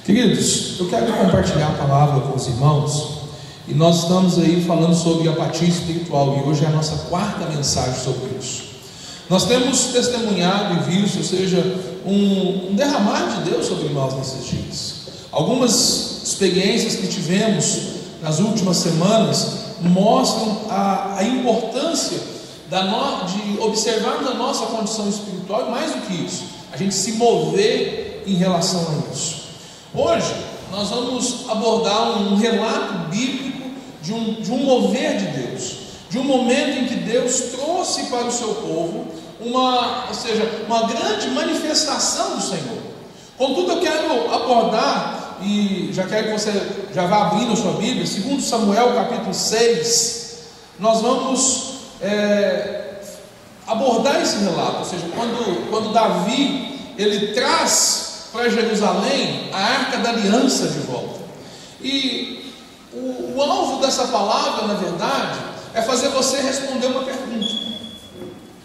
Queridos, eu quero compartilhar a palavra com os irmãos. E nós estamos aí falando sobre apatia espiritual, e hoje é a nossa quarta mensagem sobre isso. Nós temos testemunhado e visto, ou seja, um derramar de Deus sobre nós nesses dias. Algumas experiências que tivemos nas últimas semanas mostram a importância de observarmos a nossa condição espiritual, e mais do que isso, a gente se mover em relação a isso. Hoje nós vamos abordar um relato bíblico de um mover de Deus, de um momento em que Deus trouxe para o seu povo uma grande manifestação do Senhor. Contudo, eu quero abordar, e já quero que você já vá abrindo a sua Bíblia, 2 Samuel capítulo 6, nós vamos abordar esse relato, ou seja, quando Davi ele traz para Jerusalém a Arca da Aliança de volta. E o alvo dessa palavra, na verdade, é fazer você responder uma pergunta.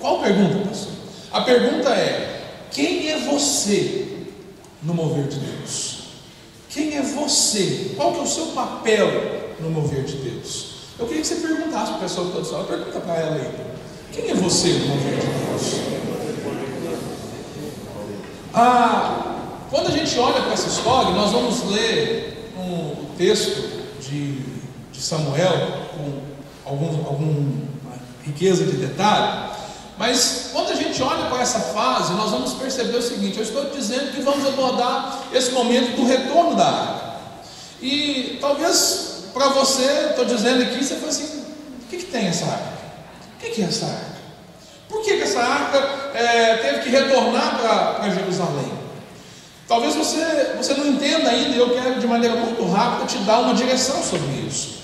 Qual pergunta, pastor? A pergunta é: quem é você no mover de Deus? Quem é você? Qual que é o seu papel no mover de Deus? Eu queria que você perguntasse para a pessoa que está do lado. Pergunta para ela aí: quem é você no mover de Deus? Quando a gente olha para essa história, nós vamos ler um texto de Samuel com alguma riqueza de detalhe, mas quando a gente olha para essa fase, nós vamos perceber o seguinte: eu estou dizendo que vamos abordar esse momento do retorno da arca, e talvez para você, estou dizendo aqui, você fala assim: o que tem essa arca? O que é essa arca? Por que essa arca teve que retornar para Jerusalém? Talvez você não entenda ainda, e eu quero de maneira muito rápida te dar uma direção sobre isso.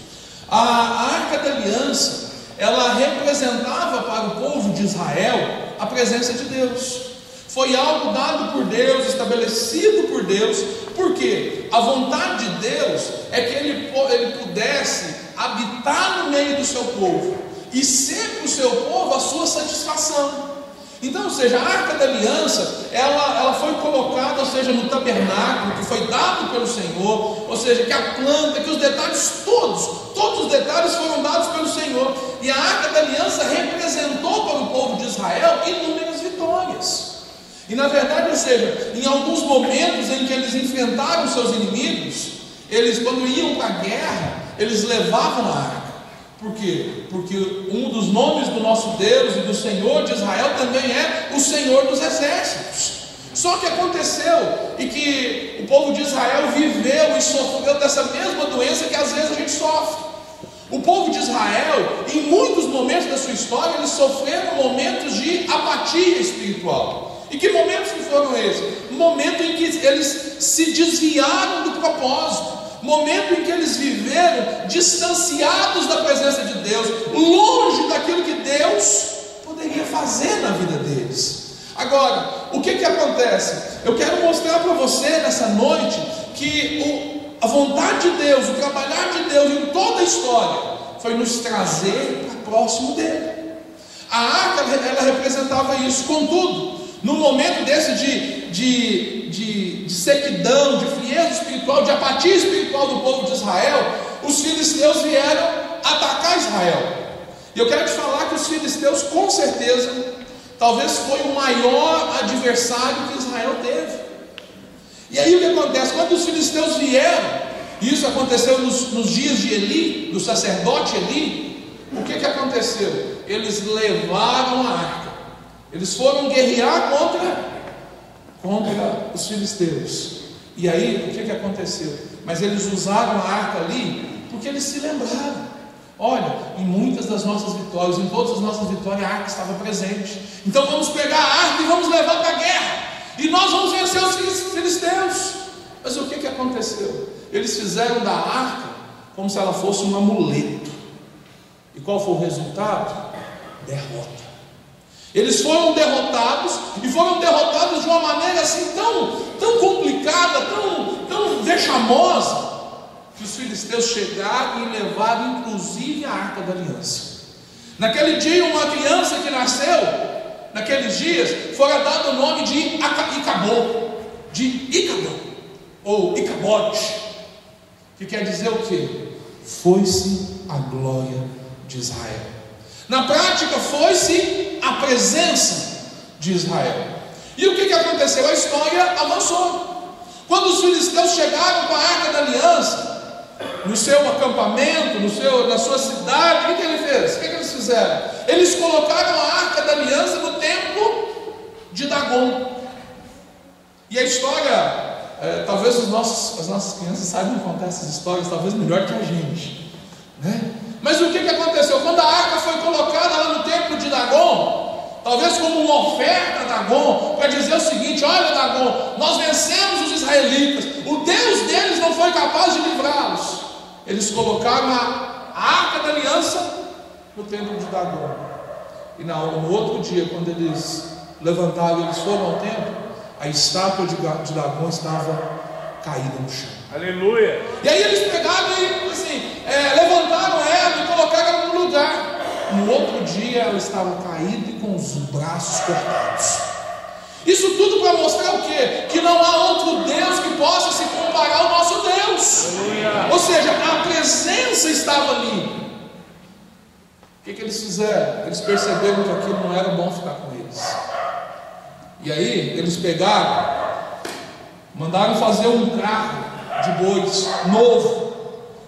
A Arca da Aliança, ela representava para o povo de Israel a presença de Deus. Foi algo dado por Deus, estabelecido por Deus, porque a vontade de Deus é que ele pudesse habitar no meio do seu povo e ser para o seu povo a sua satisfação. Então, ou seja, a Arca da Aliança, ela foi colocada, ou seja, no tabernáculo, que foi dado pelo Senhor, ou seja, que a planta, que os detalhes todos os detalhes foram dados pelo Senhor, e a Arca da Aliança representou para o povo de Israel inúmeras vitórias. E na verdade, ou seja, em alguns momentos em que eles enfrentaram seus inimigos, eles, quando iam para a guerra, eles levavam a arca. Por quê? Porque um dos nomes do nosso Deus e do Senhor de Israel também é o Senhor dos Exércitos. Só que aconteceu e que o povo de Israel viveu e sofreu dessa mesma doença que às vezes a gente sofre. O povo de Israel, em muitos momentos da sua história, eles sofreram momentos de apatia espiritual. E que momentos que foram esses? Momento em que eles se desviaram do propósito. Momento em que eles viveram distanciados da presença de Deus, longe daquilo que Deus poderia fazer na vida deles. Agora, o que acontece? Eu quero mostrar para você nessa noite que a vontade de Deus, o trabalhar de Deus em toda a história foi nos trazer para próximo dele. A arca, ela representava isso. Contudo, no momento desse de sequidão, de frieza espiritual, de apatia espiritual do povo de Israel, os filisteus vieram atacar Israel. E eu quero te falar que os filisteus, com certeza, talvez foi o maior adversário que Israel teve. E aí o que acontece? Quando os filisteus vieram, e isso aconteceu nos dias de Eli, do sacerdote Eli, o que aconteceu? Eles levaram a arca, eles foram guerrear contra os filisteus. E aí, o que aconteceu? Mas eles usaram a arca ali porque eles se lembraram: olha, em muitas das nossas vitórias, em todas as nossas vitórias, a arca estava presente. Então vamos pegar a arca e vamos levar para a guerra, e nós vamos vencer os filisteus. Mas o que aconteceu? Eles fizeram da arca como se ela fosse um amuleto. E qual foi o resultado? Derrota. Eles foram derrotados, e foram derrotados de uma maneira assim tão complicada, tão vexamosa, que os filisteus chegaram e levaram inclusive a Arca da Aliança. Naquele dia, uma criança que nasceu, naqueles dias, fora dado o nome de Icabô, de Icabô. ou Icabote, que quer dizer o quê? Foi-se a glória de Israel. Na prática, foi-se a presença de Israel. E o que aconteceu? A história avançou. Quando os filisteus chegaram com a Arca da Aliança no seu acampamento, na sua cidade, o que ele fez? O que eles fizeram? Eles colocaram a Arca da Aliança no templo de Dagon. E a história, talvez as nossas crianças saibam contar essas histórias, talvez melhor que a gente, né? Mas o que aconteceu? Quando a arca foi colocada lá no templo de Dagon, talvez como uma oferta a Dagon, para dizer o seguinte: olha, Dagon, nós vencemos os israelitas, o Deus deles não foi capaz de livrá-los. Eles colocaram a Arca da Aliança no templo de Dagon. E no outro dia, quando eles levantaram e eles foram ao templo, a estátua de Dagon estava caída no chão. Aleluia! E aí eles pegaram e assim, levantaram ela e colocaram ela no lugar. No outro dia ela estava caída e com os braços cortados. Isso tudo para mostrar o quê? Que não há outro Deus que possa se comparar ao nosso Deus. Aleluia. Ou seja, a presença estava ali. O que eles fizeram? Eles perceberam que aquilo não era bom ficar com eles. E aí eles pegaram, mandaram fazer um carro de bois novo,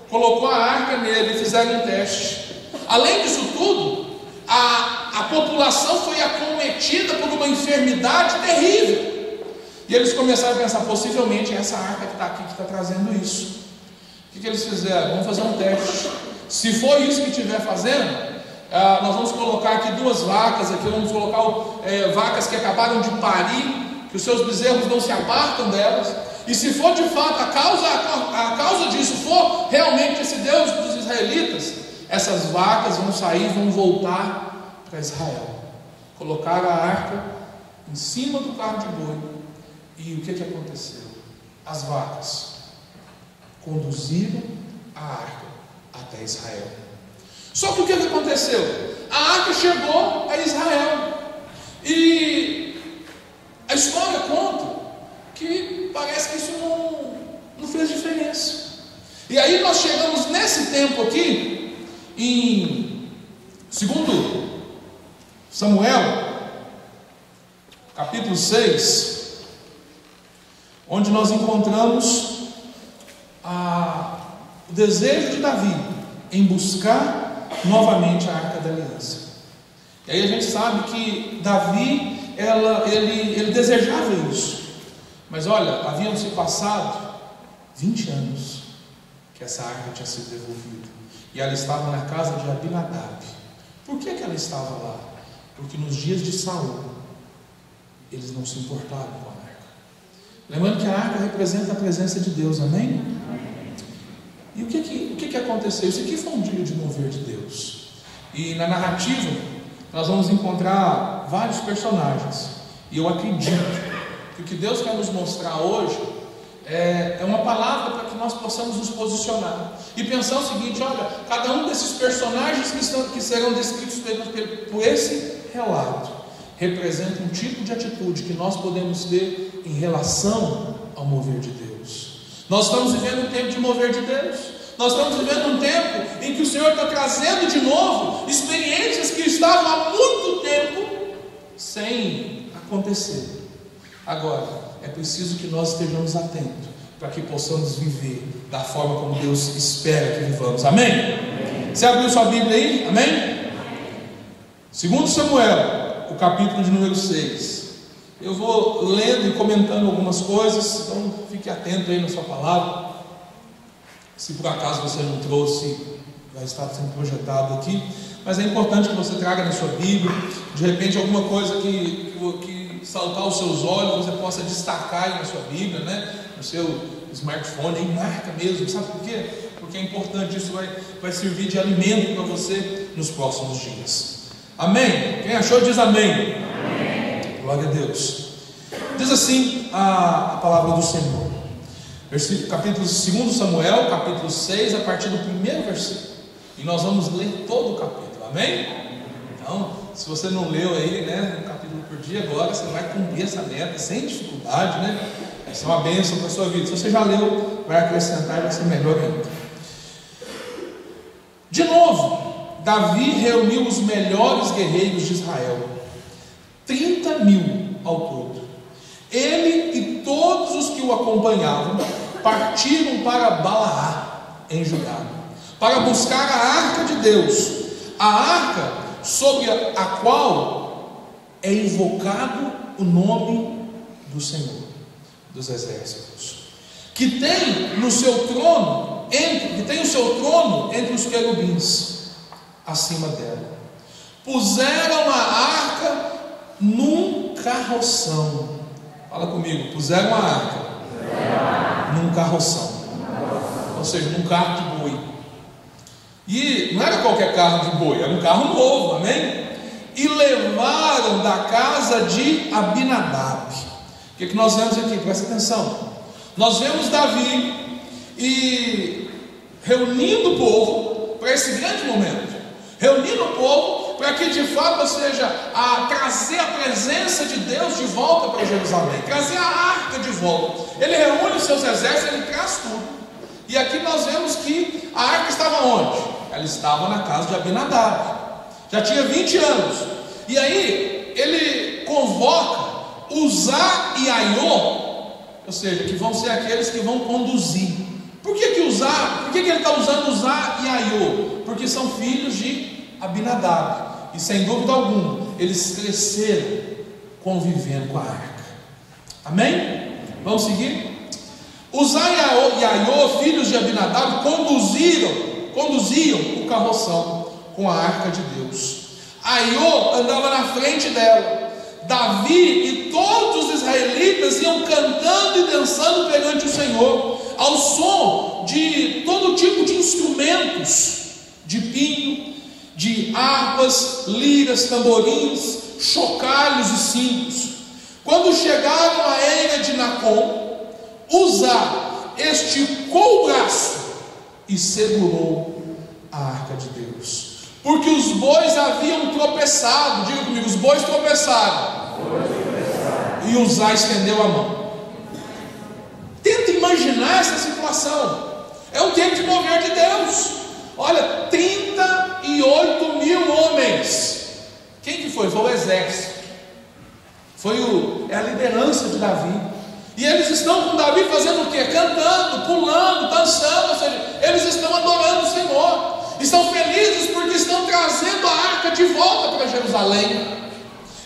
colocou a arca nele e fizeram um teste. Além disso tudo, a população foi acometida por uma enfermidade terrível. E eles começaram a pensar: possivelmente é essa arca que está aqui que está trazendo isso. O que eles fizeram? Vamos fazer um teste. Se for isso que estiver fazendo, nós vamos colocar aqui 2 vacas, aqui vamos colocar vacas que acabaram de parir, que os seus bezerros não se apartam delas. E se for de fato a causa disso for realmente esse Deus dos israelitas, essas vacas vão sair, vão voltar para Israel. Colocaram a arca em cima do carro de boi. E o que aconteceu? As vacas conduziram a arca até Israel. Só que o que aconteceu? A arca chegou a Israel. E a história conta que parece que isso não fez diferença. E aí nós chegamos nesse tempo aqui, em 2 Samuel, capítulo 6, onde nós encontramos o desejo de Davi em buscar novamente a Arca da Aliança. E aí a gente sabe que Davi, ele desejava isso. Mas olha, haviam se passado 20 anos que essa arca tinha sido devolvida. E ela estava na casa de Abinadab. Por que ela estava lá? Porque nos dias de Saul, eles não se importaram com a arca. Lembrando que a arca representa a presença de Deus, amém? E o que aconteceu? Isso aqui foi um dia de mover de Deus. E na narrativa, nós vamos encontrar vários personagens. E eu acredito que o que Deus quer nos mostrar hoje é uma palavra para que nós possamos nos posicionar e pensar o seguinte: olha, cada um desses personagens que serão descritos por esse relato representa um tipo de atitude que nós podemos ter em relação ao mover de Deus. Nós estamos vivendo um tempo de mover de Deus. Nós estamos vivendo um tempo em que o Senhor está trazendo de novo experiências que estavam há muito tempo sem acontecer. Agora, é preciso que nós estejamos atentos para que possamos viver da forma como Deus espera que vivamos. Amém? Amém. Você abriu sua Bíblia aí? Amém? 2 Samuel, o capítulo de número 6. Eu vou lendo e comentando algumas coisas, então fique atento aí na sua palavra. Se por acaso você não trouxe, vai estar sendo projetado aqui. Mas é importante que você traga na sua Bíblia, de repente alguma coisa que saltar aos seus olhos, você possa destacar aí na sua Bíblia, né? No seu smartphone, aí marca mesmo. Sabe por quê? Porque é importante, isso vai servir de alimento para você nos próximos dias. Amém? Quem achou diz amém. Amém. Glória a Deus. Diz assim a palavra do Senhor. Capítulo 2 Samuel, capítulo 6, a partir do 1º versículo. E nós vamos ler todo o capítulo. Amém? Então, se você não leu aí, né, um capítulo por dia, agora você vai cumprir essa meta sem dificuldade, né? Essa é uma bênção para a sua vida. Se você já leu, vai acrescentar e vai ser melhor ainda. De novo, Davi reuniu os melhores guerreiros de Israel, 30.000 ao todo. Ele e todos os que o acompanhavam partiram para Balaá, em Judá, para buscar a arca de Deus, a arca sobre a qual é invocado o nome do Senhor dos exércitos, que tem o seu trono entre os querubins, acima dela. Puseram a arca num carroção. Fala comigo, puseram a arca num carroção, ou seja, num carro de boi. E não era qualquer carro de boi, era um carro novo, amém? E levaram da casa de Abinadab. O que nós vemos aqui? Presta atenção. Nós vemos Davi reunindo o povo para esse grande momento, reunindo o povo para que de fato, ou seja, trazer a presença de Deus de volta para Jerusalém, trazer a arca de volta. Ele reúne os seus exércitos, ele traz tudo. E aqui nós vemos que a arca estava onde? Ela estava na casa de Abinadab, já tinha 20 anos. E aí ele convoca Uzá e Aiô, ou seja, que vão ser aqueles que vão conduzir. Por que ele está usando Uzá e Aiô? Porque são filhos de Abinadab, e sem dúvida alguma eles cresceram convivendo com a arca. Amém? Vamos seguir? Uzá e Aiô, filhos de Abinadab, conduziam o carroção com a arca de Deus. Aiô andava na frente dela. Davi e todos os israelitas iam cantando e dançando perante o Senhor, ao som de todo tipo de instrumentos, de pinho, de harpas, liras, tamborins, chocalhos e cimbros. Quando chegaram à eira de Nacon, Uzá esticou o braço e segurou a arca de Deus, porque os bois haviam tropeçado. Diga comigo, os bois tropeçaram. E Uzá estendeu a mão. Tenta imaginar essa situação. É um tempo de mover de Deus. Olha, 38.000 homens. Quem que foi? Foi o exército. É a liderança de Davi. E eles estão com Davi fazendo o quê? Cantando, pulando, dançando. Ou seja, eles estão adorando o Senhor. Estão felizes porque estão trazendo a arca de volta para Jerusalém.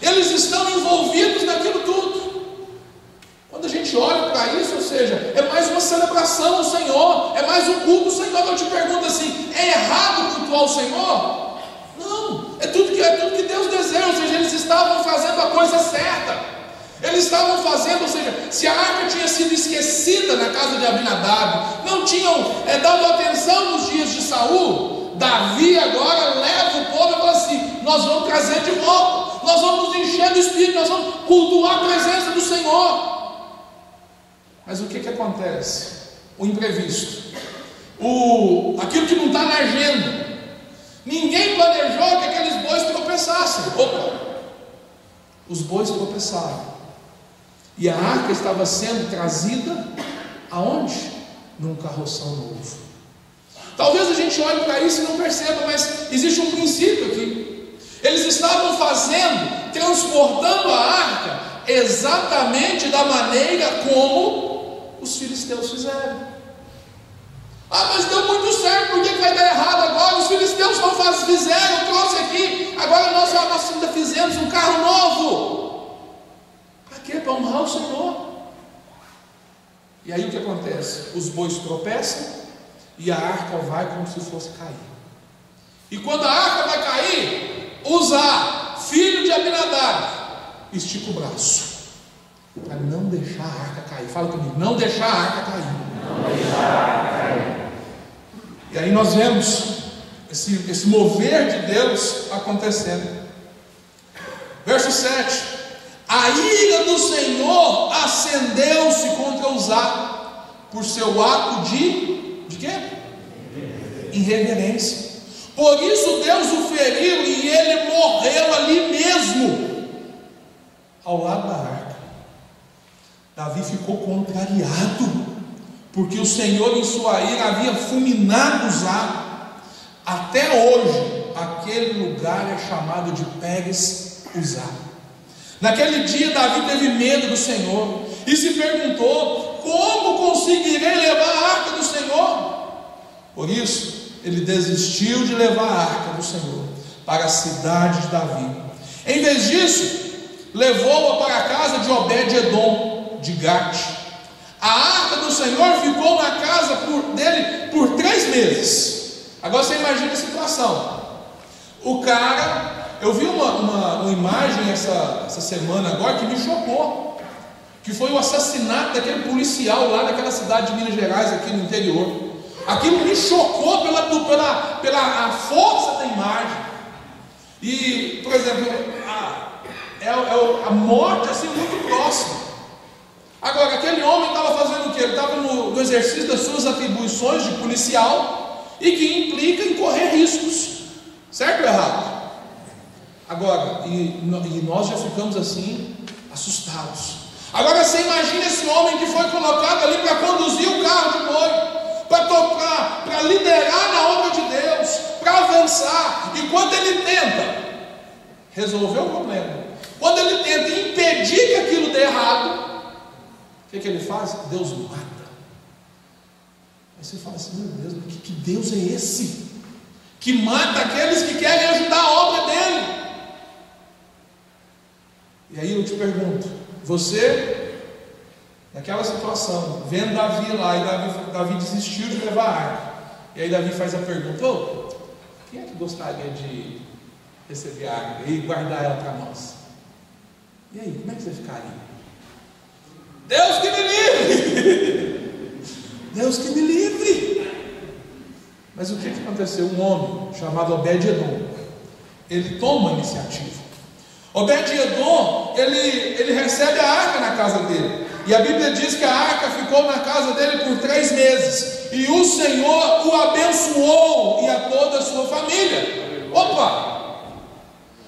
Eles estão envolvidos naquilo tudo. Quando a gente olha para isso, ou seja, é mais uma celebração ao Senhor, é mais um culto ao Senhor. Eu te pergunto assim: é errado cultuar o Senhor? Não, é tudo que Deus deseja. Ou seja, eles estavam fazendo a coisa certa. Eles estavam fazendo, ou seja, se a arca tinha sido esquecida na casa de Abinadab, não tinham dado atenção nos dias de Saul, Davi agora leva o povo e fala assim: nós vamos trazer de volta, nós vamos nos encher do Espírito, nós vamos cultuar a presença do Senhor. Mas o que acontece? O imprevisto, aquilo que não está na agenda. Ninguém planejou que aqueles bois tropeçassem. Os bois tropeçaram, e a arca estava sendo trazida aonde? Num carroção novo. Talvez a gente olhe para isso e não perceba, mas existe um princípio aqui. Eles estavam transportando a arca exatamente da maneira como os filisteus fizeram. Mas deu muito certo, por que vai dar errado agora? Os filisteus não fizeram, trouxe aqui, agora nós ainda fizemos um carro novo. Para quê? Para honrar o Senhor. E aí o que acontece? Os bois tropeçam e a arca vai como se fosse cair. E quando a arca vai cair, Uzá, filho de Abinadab, estica o braço para não deixar a arca cair. Fala comigo, não deixar a arca cair. Não deixar a arca cair. E aí nós vemos esse mover de Deus acontecendo. Verso 7: a ira do Senhor acendeu-se contra Uzá por seu ato de quê? Irreverência. Por isso Deus o feriu e ele morreu ali mesmo, ao lado da arca. Davi ficou contrariado, porque o Senhor em sua ira havia fulminado Uzá. Até hoje aquele lugar é chamado de Pérez Uzá. Naquele dia Davi teve medo do Senhor e se perguntou: como conseguirei levar a arca do Senhor? Por isso ele desistiu de levar a arca do Senhor para a cidade de Davi. Em vez disso, levou-a para a casa de Obed-edom de Gate. A arca do Senhor ficou na casa dele por 3 meses. Agora você imagina a situação. O cara, eu vi uma imagem essa semana agora que me chocou, que foi o assassinato daquele policial lá naquela cidade de Minas Gerais, aqui no interior. Aquilo me chocou pela força da imagem. E, por exemplo, a morte assim muito próxima. Agora, aquele homem estava fazendo o quê? Ele estava no exercício das suas atribuições de policial, e que implica em correr riscos, certo ou errado? Agora, e nós já ficamos assim, assustados. Agora você imagina esse homem que foi colocado ali para conduzir o carro de boi, para tocar, para liderar na obra de Deus, para avançar. E quando ele tenta resolver o problema, quando ele tenta impedir que aquilo dê errado, o que ele faz? Deus mata. Aí você fala assim: meu Deus, que Deus é esse? Que mata aqueles que querem ajudar a obra dele. E aí eu te pergunto, você, naquela situação, vendo Davi lá, e Davi desistiu de levar a arca, e aí Davi faz a pergunta: quem é que gostaria de receber a arca e guardar ela para nós? E aí, como é que você ficaria? Deus que me livre! Deus que me livre! Mas o que aconteceu? Um homem chamado Obed-edom, ele toma a iniciativa. Obed-edom, ele recebe a arca na casa dele, e a Bíblia diz que a arca ficou na casa dele por 3 meses, e o Senhor o abençoou, e a toda a sua família. Opa!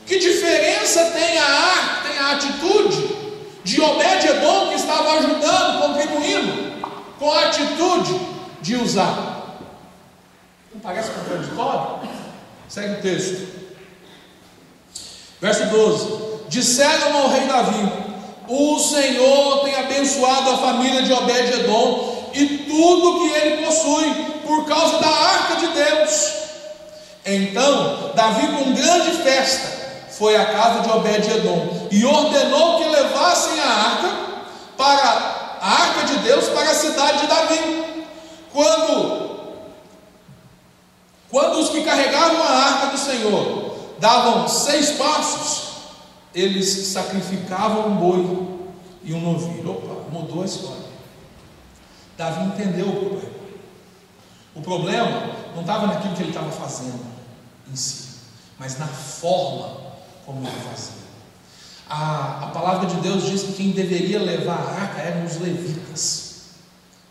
Que diferença tem a arca, tem a atitude de Obed-edom, que estava ajudando, contribuindo, com a atitude de Uzá? Não parece contraditório? Segue o texto, verso 12: disseram ao rei Davi: o Senhor tem abençoado a família de Obed-edom e tudo que ele possui, por causa da arca de Deus. Então Davi, com grande festa, foi à casa de Obed-edom e ordenou que levassem a arca de Deus para a cidade de Davi. Quando os que carregavam a arca do Senhor davam 6 passos, eles sacrificavam um boi e um novilho. Opa, mudou a história. Davi entendeu o problema. O problema não estava naquilo que ele estava fazendo em si, mas na forma como ele fazia. A palavra de Deus diz que quem deveria levar a arca eram os levitas,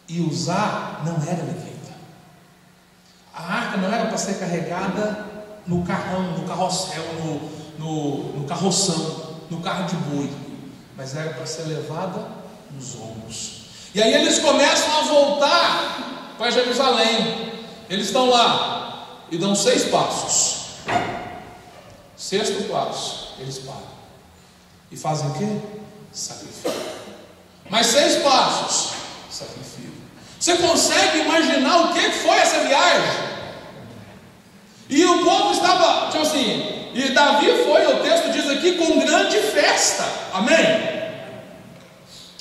e Uzá não era levita. A arca não era para ser carregada no carrão, no carrossel, no carroção, no carro de boi, mas era para ser levada nos ombros. E aí eles começam a voltar para Jerusalém. Eles estão lá e dão 6 passos. 6º passo, eles param e fazem o quê? Sacrifício. Mais 6 passos, sacrifício. Você consegue imaginar o que foi essa viagem? E o povo estava, tipo assim, e Davi foi, o texto diz aqui, com grande festa. Amém?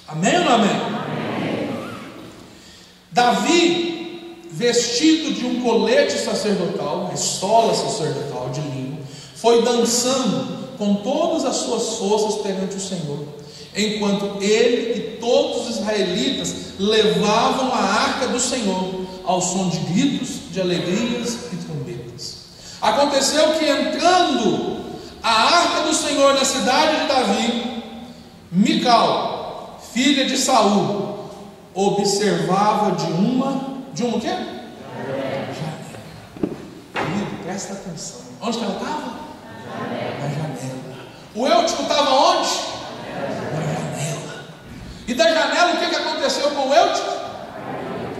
Amém ou não amém? Amém. Davi, vestido de um colete sacerdotal, uma estola sacerdotal de linho, foi dançando com todas as suas forças perante o Senhor, enquanto ele e todos os israelitas levavam a arca do Senhor ao som de gritos, de alegrias e trombetas. Aconteceu que, entrando a arca do Senhor na cidade de Davi, Mical, filha de Saul, observava de uma o quê? Janela. Amigo, presta atenção. Onde que ela estava? Na janela. O Eutico estava onde? Na janela. E da janela, o que aconteceu com o Eutico?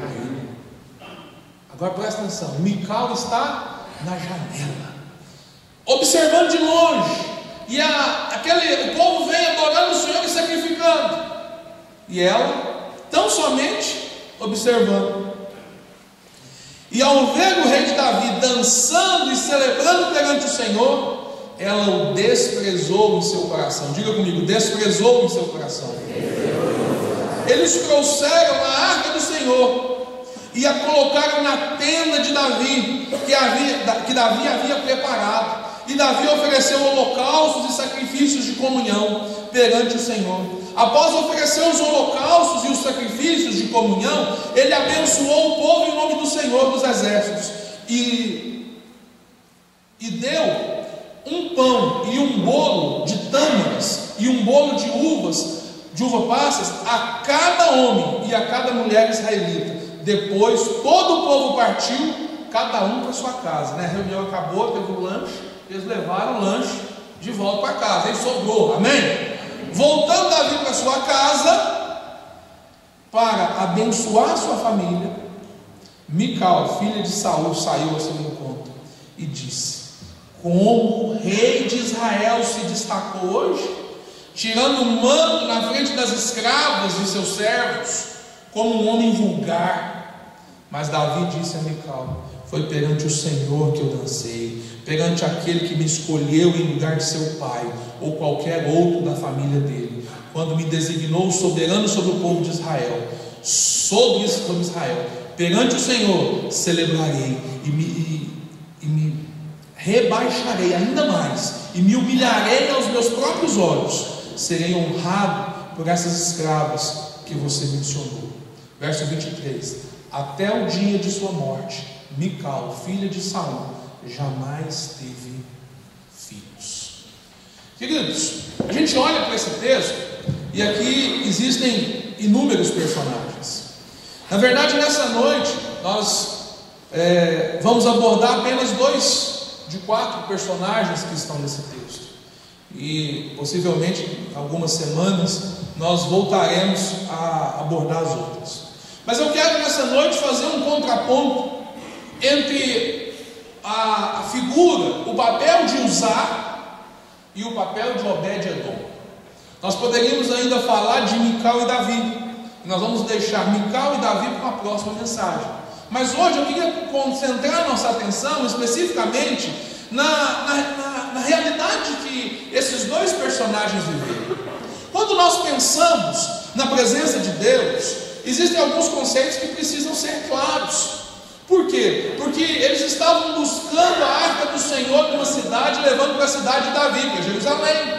Caiu. Agora presta atenção, Mical está na janela, observando de longe, e o povo vem adorando o Senhor e sacrificando, e ela tão somente observando. E ao ver o rei de Davi dançando e celebrando perante o Senhor, ela o desprezou em seu coração. Diga comigo, desprezou em seu coração. Eles trouxeram a arca do Senhor e a colocaram na tenda de Davi, que Davi havia preparado. E Davi ofereceu holocaustos e sacrifícios de comunhão perante o Senhor. Após oferecer os holocaustos e os sacrifícios de comunhão, ele abençoou o povo em nome do Senhor dos exércitos, e deu um pão e um bolo de tâmaras e um bolo de uva passas a cada homem e a cada mulher israelita. Depois todo o povo partiu, cada um para sua casa, né? A reunião acabou, teve o lanche, eles levaram o lanche de volta para casa, aí sobrou, amém? Voltando Davi para sua casa para abençoar sua família, Mical, filha de Saul, saiu ao seu encontro e disse: como o rei de Israel se destacou hoje, tirando o manto na frente das escravas de seus servos, como um homem vulgar. Mas Davi disse a Mical: foi perante o Senhor que eu dancei, perante aquele que me escolheu em lugar de seu pai, ou qualquer outro da família dele, quando me designou soberano sobre o povo de Israel, sobre Israel. Perante o Senhor celebrarei e me rebaixarei ainda mais, e me humilharei aos meus próprios olhos. Serei honrado por essas escravas que você mencionou. Verso 23: até o dia de sua morte, Mical, filha de Saul, jamais teve filhos. Queridos, a gente olha para esse texto e aqui existem inúmeros personagens. Na verdade, nessa noite nós vamos abordar apenas 2 de 4 personagens que estão nesse texto, e possivelmente em algumas semanas nós voltaremos a abordar as outras. Mas eu quero nessa noite fazer um contraponto entre a figura, o papel de Uzá e o papel de Obed-Edom. Nós poderíamos ainda falar de Mical e Davi, e nós vamos deixar Mical e Davi para uma próxima mensagem. Mas hoje eu queria concentrar nossa atenção especificamente na realidade que esses 2 personagens viveram. Quando nós pensamos na presença de Deus, existem alguns conceitos que precisam ser claros. Por quê? Porque eles estavam buscando a arca do Senhor numa cidade, levando para a cidade de Davi, para Jerusalém.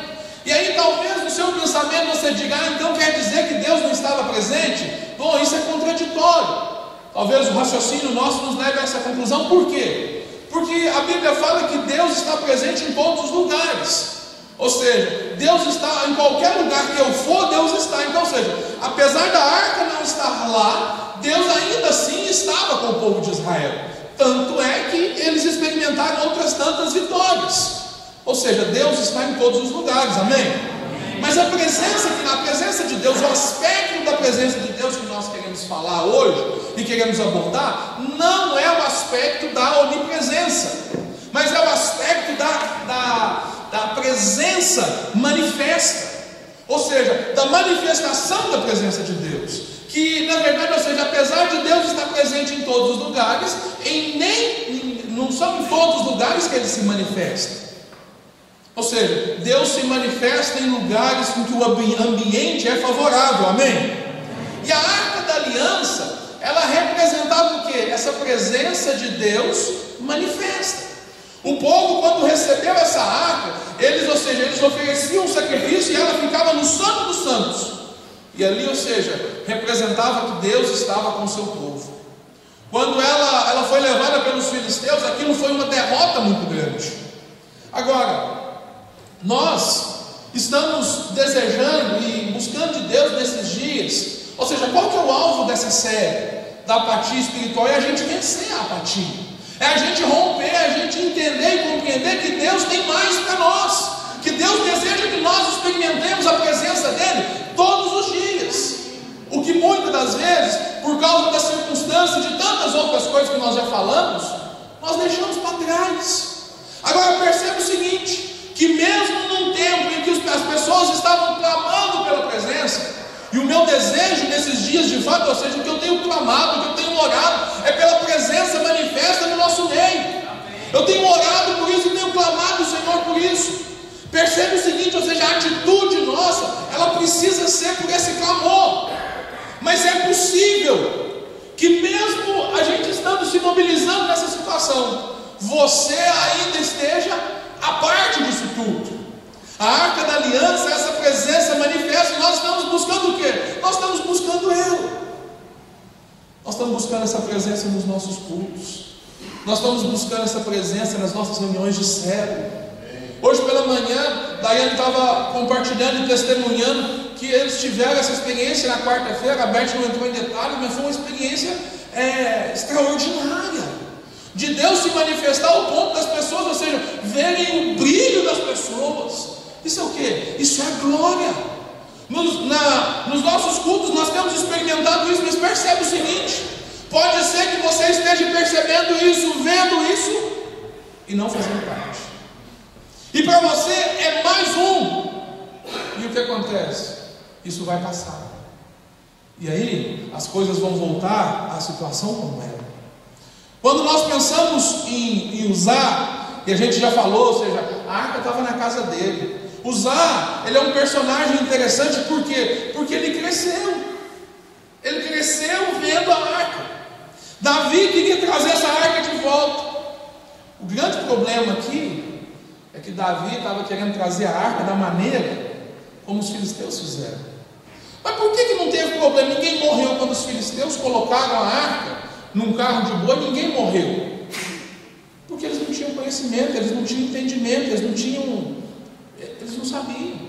E aí talvez no seu pensamento você diga: então quer dizer que Deus não estava presente? Bom, isso é contraditório. Talvez o raciocínio nosso nos leve a essa conclusão. Por quê? Porque a Bíblia fala que Deus está presente em todos os lugares. Ou seja, Deus está em qualquer lugar que eu for, Deus está. Então, ou seja, apesar da arca não estar lá, Deus ainda assim estava com o povo de Israel. Tanto é que eles experimentaram outras tantas vitórias. Ou seja, Deus está em todos os lugares, amém? Mas a presença de Deus, o aspecto da presença de Deus que nós queremos falar hoje e queremos abordar, não é o aspecto da onipresença, mas é o aspecto da presença manifesta, ou seja, da manifestação da presença de Deus, que na verdade, ou seja, apesar de Deus estar presente em todos os lugares, não são em todos os lugares que Ele se manifesta. Ou seja, Deus se manifesta em lugares em que o ambiente é favorável, amém? E a arca da aliança, ela representava o que? Essa presença de Deus manifesta. O povo, quando recebeu essa arca, eles ofereciam um sacrifício e ela ficava no Santo dos Santos. E ali, ou seja, representava que Deus estava com o seu povo. Quando ela foi levada pelos filisteus, aquilo foi uma derrota muito grande. Agora, nós estamos desejando e buscando de Deus nesses dias, ou seja, qual que é o alvo dessa série da apatia espiritual? É a gente vencer a apatia, é a gente romper, é a gente entender e compreender que Deus tem mais para nós, que Deus deseja que nós experimentemos a presença dEle todos os dias. O que muitas das vezes, por causa das circunstâncias, de tantas outras coisas que nós já falamos, nós deixamos para trás. Agora perceba o seguinte, que mesmo num tempo em que as pessoas estavam clamando pela presença, e o meu desejo nesses dias de fato, ou seja, o que eu tenho clamado, o que eu tenho orado, é pela presença manifesta no nosso meio. Eu tenho orado por isso e tenho clamado ao Senhor por isso. Percebe o seguinte, ou seja, a atitude nossa, ela precisa ser por esse clamor. Mas é possível que mesmo a gente estando se mobilizando nessa situação, você ainda esteja à parte disso tudo. A Arca da Aliança, essa presença manifesta, nós estamos buscando o quê? Nós estamos buscando ela. Nós estamos buscando essa presença nos nossos cultos. Nós estamos buscando essa presença nas nossas reuniões de célula. Hoje pela manhã, Daiane estava compartilhando e testemunhando que eles tiveram essa experiência na quarta-feira. A Beth não entrou em detalhes, mas foi uma experiência extraordinária, de Deus se manifestar ao ponto das pessoas, ou seja, verem o brilho das pessoas. Isso é o que? Isso é glória. Nos nossos cultos nós temos experimentado isso, mas percebe o seguinte, pode ser que você esteja percebendo isso, vendo isso, e não fazendo parte. E para você é mais um. E o que acontece? Isso vai passar. E aí as coisas vão voltar à situação como era. Quando nós pensamos em usar, e a gente já falou, ou seja, a arca estava na casa dele. Usar, ele é um personagem interessante, por quê? Porque ele cresceu. Ele cresceu vendo a arca. Davi queria trazer essa arca de volta. O grande problema aqui é que Davi estava querendo trazer a arca da maneira como os filisteus fizeram. Mas por que não teve problema? Ninguém morreu quando os filisteus colocaram a arca num carro de boi, ninguém morreu. Porque eles não tinham conhecimento, eles não tinham entendimento, eles não sabiam.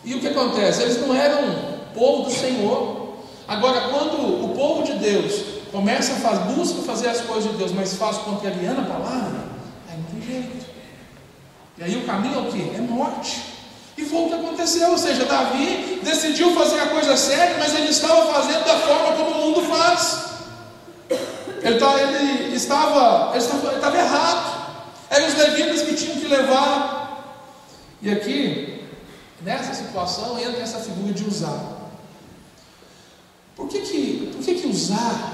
E o que acontece? Eles não eram povo do Senhor. Agora, quando o povo de Deus começa busca fazer as coisas de Deus, mas faz contrariando a palavra, aí não tem jeito. E aí o caminho é o que? É morte. E foi o que aconteceu, ou seja, Davi decidiu fazer a coisa séria, mas ele estava fazendo da forma como o mundo faz. Ele estava errado. Eram os levitas que tinham que levar. E aqui, nessa situação, entra essa figura de Uzá. Por que Uzá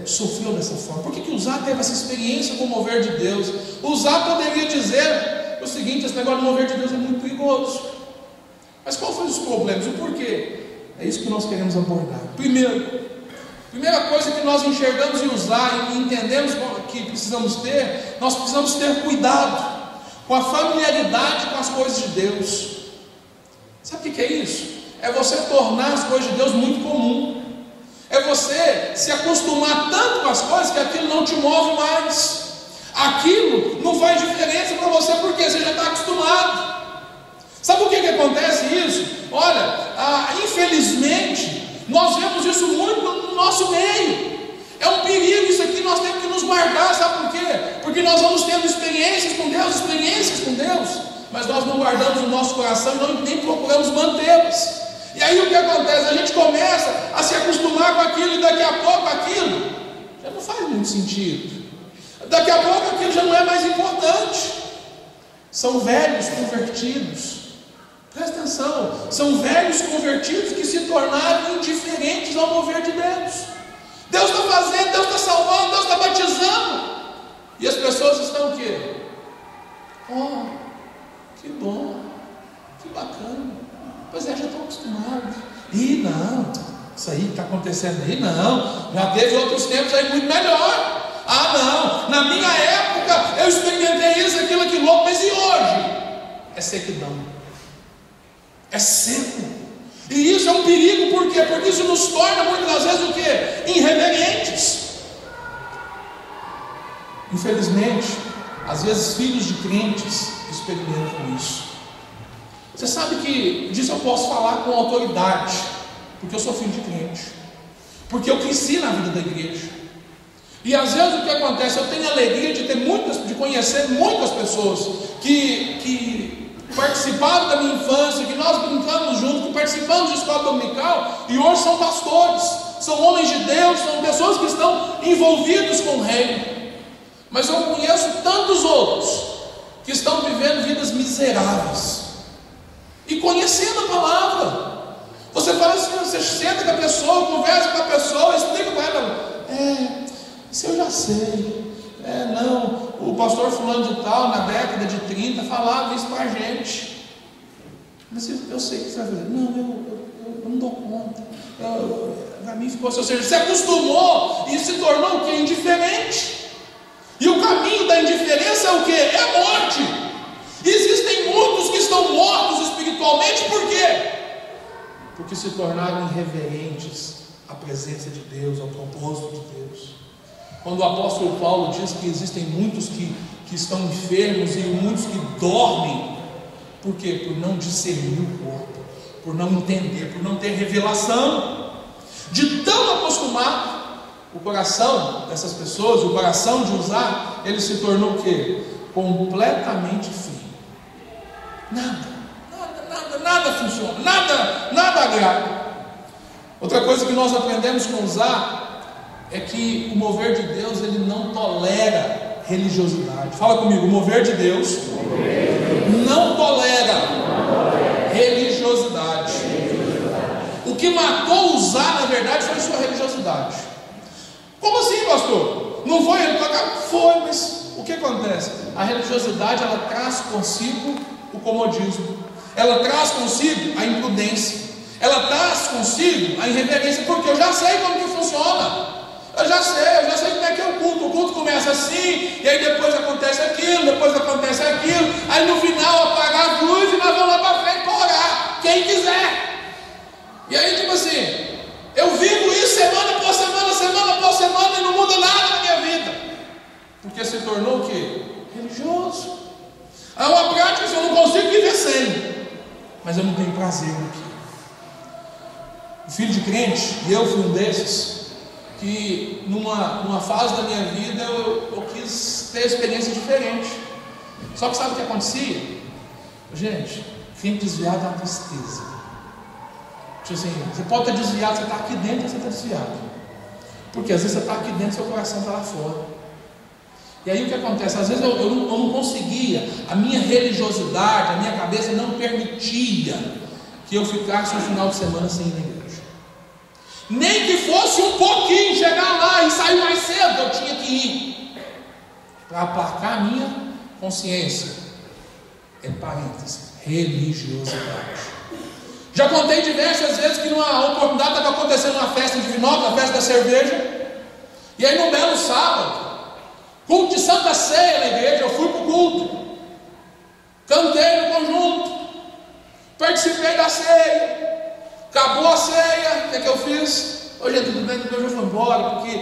sofreu dessa forma? Por que Uzá teve essa experiência com o mover de Deus? Uzá poderia dizer o seguinte: esse negócio do mover de Deus é muito perigoso. Mas qual foi os problemas? O porquê? É isso que nós queremos abordar. Primeira coisa que nós enxergamos em Uzá e entendemos que nós precisamos ter cuidado com a familiaridade com as coisas de Deus. Sabe o que é isso? É você tornar as coisas de Deus muito comum. É você se acostumar tanto com as coisas que aquilo não te move mais. Aquilo não faz diferença para você porque você já está acostumado. Sabe por que acontece isso? Olha, infelizmente nós vemos isso muito no nosso meio. É um perigo isso aqui, nós temos que nos guardar. Sabe por quê? Porque nós vamos tendo experiências com Deus, mas nós não guardamos o nosso coração e nem procuramos mantê-los. E aí o que acontece? A gente começa a se acostumar com aquilo, e daqui a pouco aquilo já não faz muito sentido. Daqui a pouco aquilo já não é mais importante. São velhos convertidos. Presta atenção, são velhos convertidos que se tornaram indiferentes ao mover de Deus. Deus está fazendo, Deus está salvando, Deus está batizando. E as pessoas estão o quê? Oh, que bom, que bacana. Pois é, já estou acostumado. E não, isso aí que está acontecendo aí, não. Já teve outros tempos aí muito melhor. Ah, não, na minha época eu experimentei isso, aquilo, aquilo outro, mas e hoje? É sequidão. É seco. E isso é um perigo, por quê? Porque isso nos torna muitas vezes o quê? Irreverentes. Infelizmente, às vezes filhos de crentes experimentam isso. Você sabe que disso eu posso falar com autoridade, porque eu sou filho de crente, porque eu cresci na vida da igreja. E às vezes o que acontece? Eu tenho a alegria de conhecer muitas pessoas que que participaram da minha infância, que nós brincamos juntos, que participamos de escola dominical e hoje são pastores, são homens de Deus, são pessoas que estão envolvidos com o reino. Mas eu conheço tantos outros que estão vivendo vidas miseráveis e conhecendo a palavra. Você fala assim, você senta com a pessoa, conversa com a pessoa, explica para ela: isso eu já sei. Não, o pastor fulano de tal, na década de 30, falava isso para a gente. Mas eu sei o que você vai fazer. Não, eu não dou conta. Para mim ficou assim, ou seja, você acostumou e se tornou o quê? Indiferente. E o caminho da indiferença é o quê? É a morte. E existem muitos que estão mortos espiritualmente, por quê? Porque se tornaram irreverentes à presença de Deus, ao propósito de Deus. Quando o apóstolo Paulo diz que existem muitos que estão enfermos e muitos que dormem, por quê? Por não discernir o corpo, por não entender, por não ter revelação. De tão acostumado o coração dessas pessoas, o coração de usar, ele se tornou o quê? Completamente frio. Nada funciona, nada agrada. Outra coisa que nós aprendemos com usar é que o mover de Deus, ele não tolera religiosidade. Fala comigo: o mover de Deus não tolera religiosidade. O que matou usar, na verdade, foi a sua religiosidade. Como assim, pastor? Não foi ele tocar? Foi, mas o que acontece? A religiosidade, ela traz consigo o comodismo, ela traz consigo a imprudência, ela traz consigo a irreverência, porque eu já sei como que funciona. Eu já sei como é que é o culto. O culto começa assim, e aí depois acontece aquilo, aí no final apagar as luzes e nós vamos lá para frente para orar, quem quiser. E aí tipo assim, eu vivo isso semana após semana e não muda nada na minha vida, porque se tornou o quê? Religioso. É uma prática que eu não consigo viver sem, mas eu não tenho prazer naquilo. O filho de crente, e eu fui um desses, que numa fase da minha vida eu quis ter experiência diferente. Só que sabe o que acontecia? Gente, fique desviado é uma tristeza. Tipo assim, você pode estar desviado, você está aqui dentro, você está desviado. Porque às vezes você está aqui dentro e seu coração está lá fora. E aí o que acontece? Às vezes eu não conseguia, a minha religiosidade, a minha cabeça não permitia que eu ficasse um final de semana sem ir na igreja. Nem que fosse um pouquinho, chegar lá e sair mais cedo, eu tinha que ir, para aplacar a minha consciência. Religiosidade. Já contei diversas vezes que numa oportunidade estava acontecendo uma festa de Vinópolis, a festa da cerveja, e aí num belo sábado, culto de Santa Ceia na igreja, eu fui para o culto, cantei no conjunto, participei da ceia. Acabou a ceia, o que eu fiz? Hoje é tudo bem, eu já fui embora, porque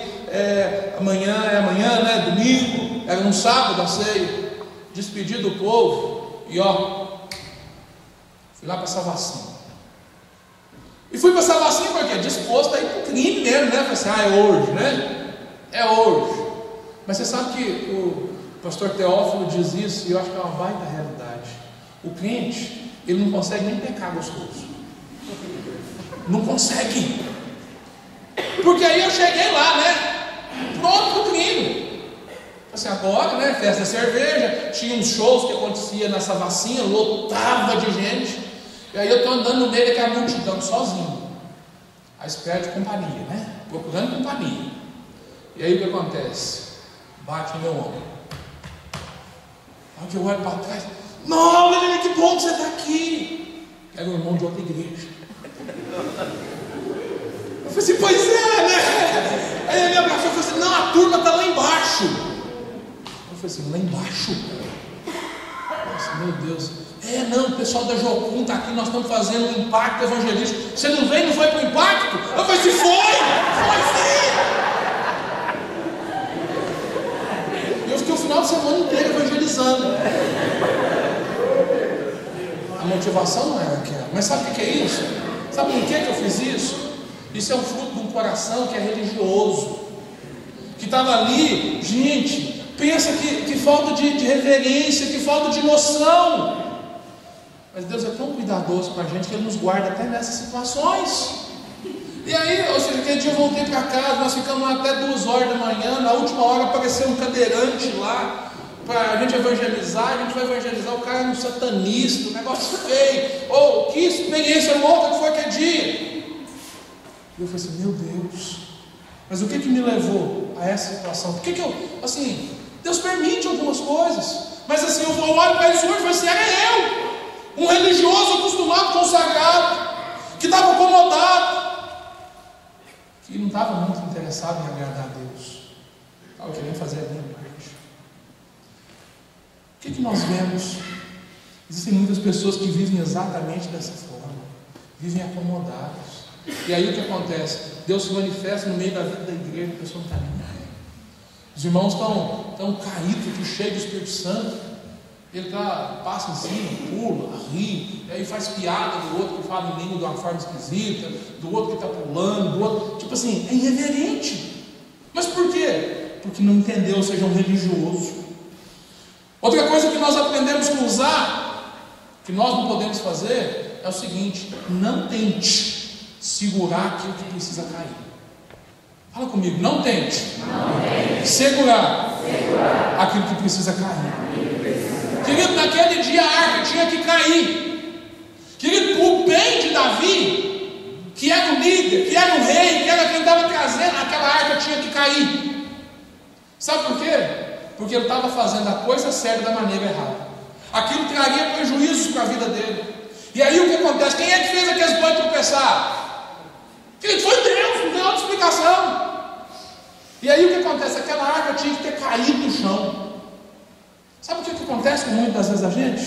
amanhã, né? Domingo, era um sábado a ceia. Despedi do povo e fui lá para Salvacinho. E fui para Salvacinho porque disposto a ir para o crime mesmo, né? Falei assim, é hoje, né? É hoje. Mas você sabe que o pastor Teófilo diz isso, e eu acho que é uma baita realidade. O crente, ele não consegue nem pecar gostoso. Não consegue. Porque aí eu cheguei lá, né? Pronto para o crime. Assim, agora, né? Festa da cerveja, tinha uns shows que acontecia na Salvacinha, lotava de gente. E aí eu estou andando no meio daquela multidão sozinho, à espera de companhia, né? Procurando companhia. E aí o que acontece? Bate no meu ombro. Aí que eu olho para trás, não, menina, que bom que você está aqui. Era um irmão de outra igreja. Eu falei assim, pois é, né? Aí ele me abraçou e falou assim, não, a turma está lá embaixo. Eu falei assim, lá embaixo? Nossa, meu Deus. Não, o pessoal da Jocum está aqui, nós estamos fazendo um impacto evangelístico. Você não veio, não foi para o impacto? Eu falei assim, foi sim. E eu fiquei o final de semana inteiro evangelizando. A motivação não era aquela. Mas sabe o que é isso? Sabe por que eu fiz isso? Isso é um fruto de um coração que é religioso, que estava ali, gente, pensa que falta de reverência, que falta de noção. Mas Deus é tão cuidadoso com a gente que Ele nos guarda até nessas situações. E aí, ou seja, aquele dia eu voltei para casa, nós ficamos lá até 2 horas da manhã. Na última hora apareceu um cadeirante lá para a gente evangelizar. A gente vai evangelizar, o cara é um satanista, um negócio feio. Oh, que experiência louca que foi aquele dia. E eu falei assim, meu Deus, mas o que me levou a essa situação? Por que eu, assim, Deus permite algumas coisas, mas assim, eu olho para isso hoje e falo assim, era eu, um religioso acostumado com o sagrado, que estava acomodado, que não estava muito interessado em agradar a Deus, estava querendo fazer a minha parte. O que nós vemos? Existem muitas pessoas que vivem exatamente dessa forma, vivem acomodados. E aí o que acontece? Deus se manifesta no meio da vida da igreja, a pessoa não está nem aí. Os irmãos estão caídos, aqui, cheios do Espírito Santo. Ele passa em cima, pula, ri, e aí faz piada do outro que fala em língua de uma forma esquisita, do outro que está pulando, do outro, tipo assim, é irreverente. Mas por quê? Porque não entendeu, seja um religioso. Outra coisa que nós aprendemos a usar, que nós não podemos fazer, é o seguinte: não tente segurar aquilo que precisa cair. Fala comigo, não tente segurar aquilo que precisa cair. Querido, naquele dia a arca tinha que cair. Querido, o bem de Davi, que era o líder, que era o rei, que era quem estava trazendo, aquela arca tinha que cair. Sabe por quê? Porque ele estava fazendo a coisa certa da maneira errada. Aquilo traria prejuízos para a vida dele. E aí o que acontece? Quem é que fez aqueles bois tropeçar? Querido, foi Deus, não tem outra explicação. E aí o que acontece? Aquela arca tinha que ter caído no chão. Sabe o que acontece com muitas vezes a gente?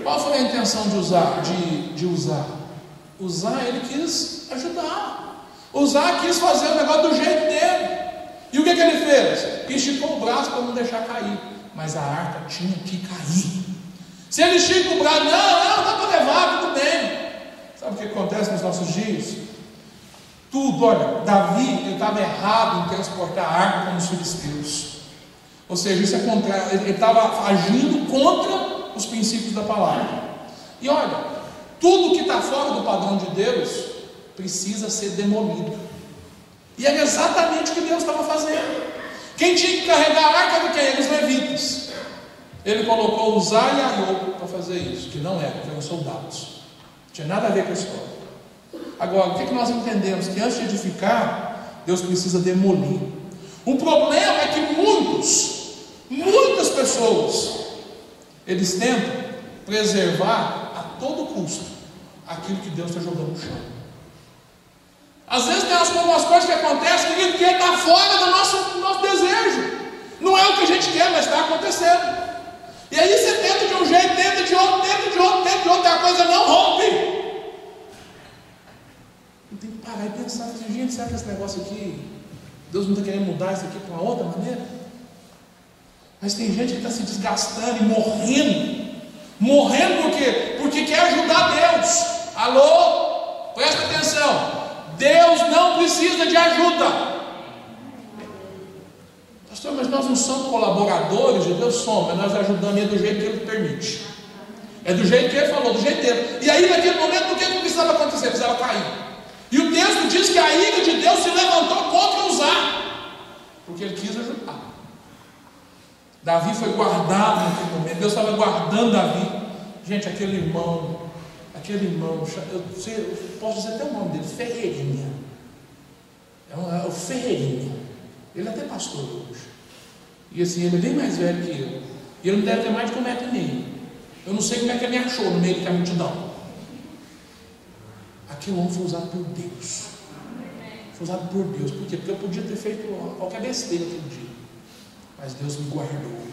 Qual foi a intenção de usar? Usar, ele quis ajudar. Usar, quis fazer o negócio do jeito dele. E o que ele fez? Esticou o braço para não deixar cair. Mas a arca tinha que cair. Se ele estica o braço, não, dá para levar, tudo bem. Sabe o que acontece nos nossos dias? Tudo, olha, Davi, ele estava errado em transportar a arca como os filisteus. Ou seja, isso é contrário, ele estava agindo contra os princípios da palavra. E olha, tudo que está fora do padrão de Deus precisa ser demolido. E era exatamente o que Deus estava fazendo. Quem tinha que carregar a arca era quem? Eram os levitas. Ele colocou Uzá e Aiô para fazer isso, que não era, porque eram soldados. Não tinha nada a ver com a história. Agora, o que nós entendemos? Que antes de edificar, Deus precisa demolir. O problema é que muitas pessoas, eles tentam preservar a todo custo aquilo que Deus está jogando no chão. Às vezes tem algumas coisas que acontecem, querido, que está fora do nosso desejo. Não é o que a gente quer, mas está acontecendo. E aí você tenta de um jeito, tenta de outro, a coisa não rompe. Tem que parar e pensar, gente, será que esse negócio aqui, Deus não está querendo mudar isso aqui para uma outra maneira? Mas tem gente que está se desgastando e morrendo por quê? Porque quer ajudar Deus. Alô? Presta atenção, Deus não precisa de ajuda. Pastor, mas nós não somos colaboradores de Deus? Somos, mas nós ajudamos Ele do jeito que Ele permite. É do jeito que Ele falou, do jeito dele. E aí naquele momento, o que precisava acontecer? Precisava cair. E o texto diz que a ira de Deus se levantou contra Uzá, porque ele quis ajudar. Davi foi guardado naquele momento. Deus estava guardando Davi. Gente, aquele irmão, eu posso dizer até o nome dele, Ferreirinha. É o Ferreirinha. Ele é até pastor hoje. E assim, ele é bem mais velho que eu. E ele não deve ter mais de 1,5 metro. Eu não sei como é que ele me achou no meio da multidão. Aquele homem foi usado por Deus. Foi usado por Deus. Por quê? Porque eu podia ter feito qualquer besteira aquele dia. Mas Deus me guardou.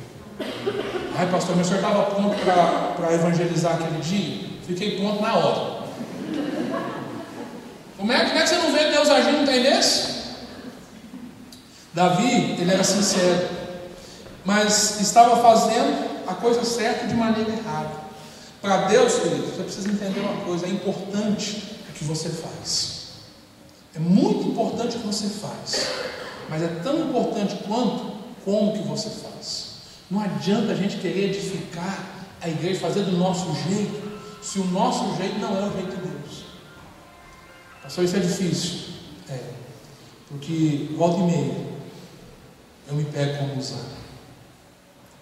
Ai, pastor, mas o senhor estava pronto para evangelizar aquele dia? Fiquei pronto na hora. Como é que você não vê Deus agindo, tem nesse? Davi, ele era sincero, mas estava fazendo a coisa certa de maneira errada. Para Deus, querido, você precisa entender uma coisa: é importante o que você faz. É muito importante o que você faz, mas é tão importante quanto como que você faz. Não adianta a gente querer edificar a igreja, fazer do nosso jeito, se o nosso jeito não é o jeito de Deus. Pastor, isso é difícil. Porque volta e meia eu me pego como usar.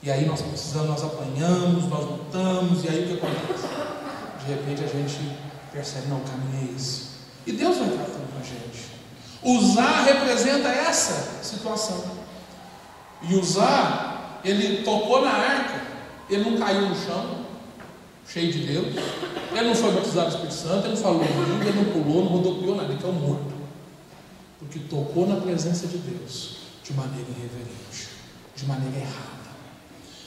E aí nós precisamos, nós apanhamos, nós lutamos, e aí o que acontece? De repente a gente percebe, não, o caminho é esse. E Deus vai tratando com a gente. Usar representa essa situação. E usar, ele tocou na arca, ele não caiu no chão, cheio de Deus, ele não foi batizado no Espírito Santo, ele não falou língua, ele não pulou, não rodopiou nada, ele caiu morto. Porque tocou na presença de Deus de maneira irreverente, de maneira errada.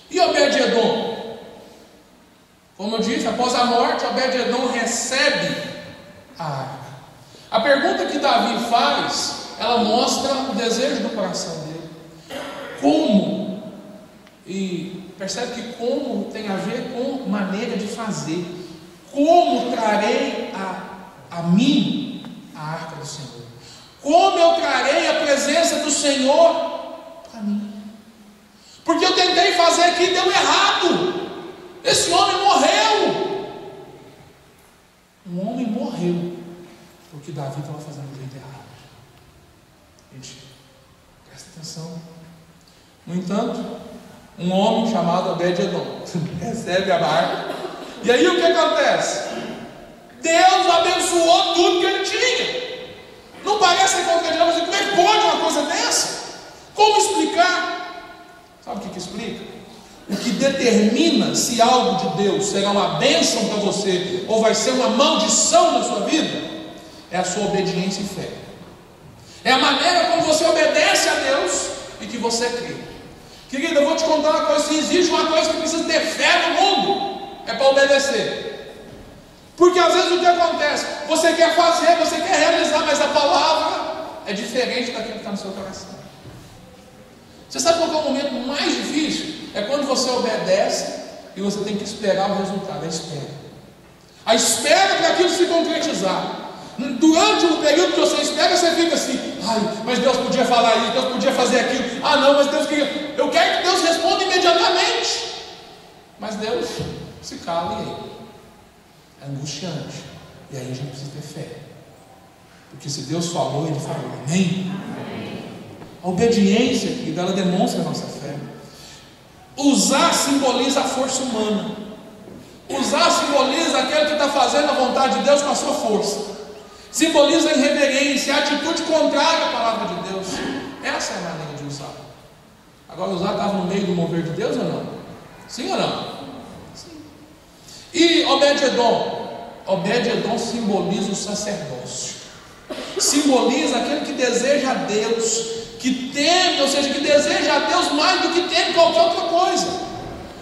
E Obed-Edom? Como eu disse, após a morte, Obed-Edom recebe a arca. A pergunta que Davi faz, ela mostra o desejo do coração dele. Como? E percebe que como tem a ver com maneira de fazer. Como trarei a mim a arca do Senhor? Como eu trarei a presença do Senhor para mim? Porque eu tentei fazer aqui e deu errado. Esse homem morreu. Um homem morreu porque Davi estava fazendo do jeito errado. Gente, presta atenção. No entanto, um homem chamado Obed-Edom recebe a arca. E aí o que acontece? Deus abençoou tudo que ele tinha. Não parece ser qualquer dia, mas como é que pode uma coisa dessa? Como explicar? Sabe o que explica? O que determina se algo de Deus será uma bênção para você ou vai ser uma maldição na sua vida é a sua obediência e fé. É a maneira como você obedece a Deus e que você crê. Querido, eu vou te contar uma coisa. Se existe uma coisa que precisa ter fé no mundo, é para obedecer. Porque às vezes o que acontece? Você quer fazer, você quer realizar, mas a palavra é diferente daquilo que está no seu coração. Você sabe qual é o momento mais difícil? É quando você obedece e você tem que esperar o resultado. A espera para aquilo se concretizar. Durante o período que você espera, você fica assim: ai, mas Deus podia falar isso, Deus podia fazer aquilo. Ah não, mas Deus queria. Eu quero que Deus responda imediatamente. Mas Deus se cala e aí. É angustiante. E aí a gente precisa ter fé. Porque se Deus falou, Ele falou. Amém? A obediência, querida, ela demonstra a nossa fé. Usar simboliza a força humana. Usar simboliza aquele que está fazendo a vontade de Deus com a sua força. Simboliza a irreverência, a atitude contrária à palavra de Deus. Essa é a maneira de usar. Agora, usar estava no meio do mover de Deus ou não? Sim ou não? Sim. E Obed-Edom simboliza o sacerdócio. Simboliza aquele que deseja a Deus, que teme, ou seja, que deseja a Deus mais do que teme qualquer outra coisa.